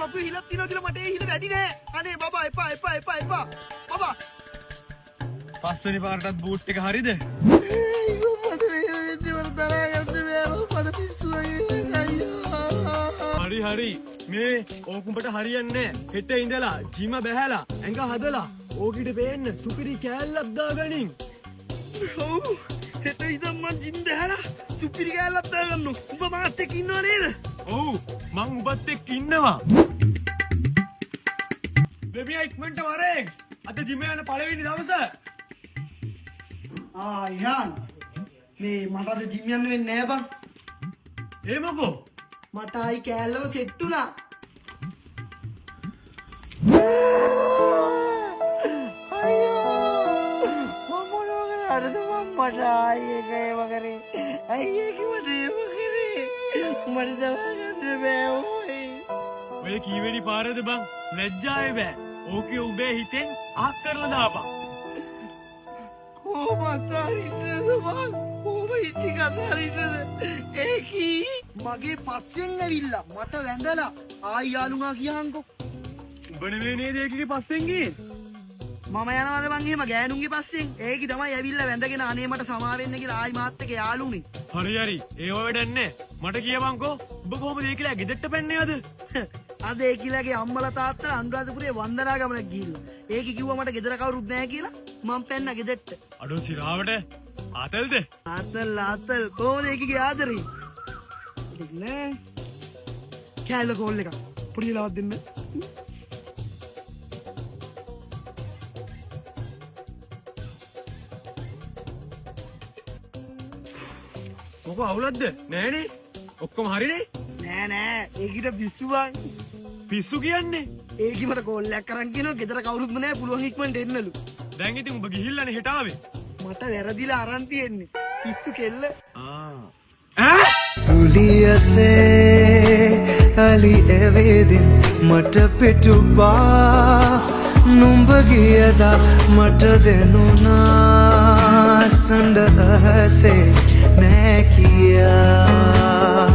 පපුවේ හිලක් තියනවා කියලා මට ඒ හිල වැඩි නෑ. අනේ බබා එපා. බබා. පස්වෙනි පාරටත් බූට් එක හරිද? හරි. මේ ඕකුඹට හරියන්නේ නෑ. හෙට ඉඳලා ජිම බැහැලා ඇඟ හදලා ඕකිට පේන්න සුපිරි කෑල්ලක් දාගනින්. ඔව්. හෙට ඉඳන් මං ජිම් බැහැලා සුපිරි කෑල්ලක් දාගන්නවා. උඹ මාත් එක්ක ඉන්නව නේද? ඔව්. මං උඹත් එක්ක ඉන්නවා. බේබියා ඉක්මනට වරෙන්. අද ජිම යන පළවෙනි දවස. ඉහාන්. මේ මට අද ජිම් යන්න වෙන්නේ නෑ බං. ඒ මොකෝ? මට ආයි කෑල්ලව සෙට් වුණා. අයියෝ මම මොනවා කරාද මට ආයි ඒක ඒව කරේ. අයියේ කිව්වට ඒව කරේ. මට දවගන්න බෑ ඔය. ඔය කීවෙනි පාරද බං? ලැජ්ජාවේ බෑ. ඕකේ උඹේ හිතෙන් ආක් කරලා දාපන්. කොහොමද හරින්නද බං? කොහොම ඉති කතාරින්නද? ඒකී මගේ පස්සෙන් ඇවිල්ලා මට වැඳලා ආයි යාළුවා කියහන්කෝ. උඹ නෙවෙයි නේද ඒකේ පස්සෙන් ගියේ? මම යනවාද බං එහෙම ගෑනුන්ගේ පස්සෙන්? ඒකි තමයි ඇවිල්ලා වැඳගෙන අනේ මට සමා වෙන්න කියලා ආයි මාත් එක්ක යාළුනේ. හරි. ඒව වැඩක් නෑ. මට කියවන්කෝ. උඹ කොහොමද ඒ කියලා ගෙදරට පැන්නේ අද? අද ඒ කිලාගේ අම්මලා තාත්තලා අනුරාධපුරේ වන්දනා ගමනක් ගිහිල්ලා. ඒකි කිව්වා මට ගෙදර කවුරුත් නැහැ කියලා. මං පැන්න ගෙදරට. අඩෝ සිරාවට ආතල්ද? ආතල් කොහොමද ඒකිගේ ආදරේ? නෑ. කෑල්ල කෝල් එක. පොඩි ලවත් දෙන්න. මොකෝ අවුලක්ද? නෑනේ. ඔක්කොම හරිනේ? නෑ. ඒකිට පිස්සු බං. පිස්සු කියන්නේ? ඒකි මට කෝල්ලයක් කරන් කියනවා ගෙදර කවුරුත්ම නැහැ පුළුවන් ඉක්මනට එන්නලු. දැන් ඉතින් උඹ ගිහිල්ලානේ හෙට ආවේ. මට වැරදිලා අරන් තියෙන්නේ. පිස්සු කෙල්ල. උලියසේ අලි එවේදින් මට පිටුපා නුඹ ගියදා මට දෙනුනා සඳ අහසේ නෑ කියා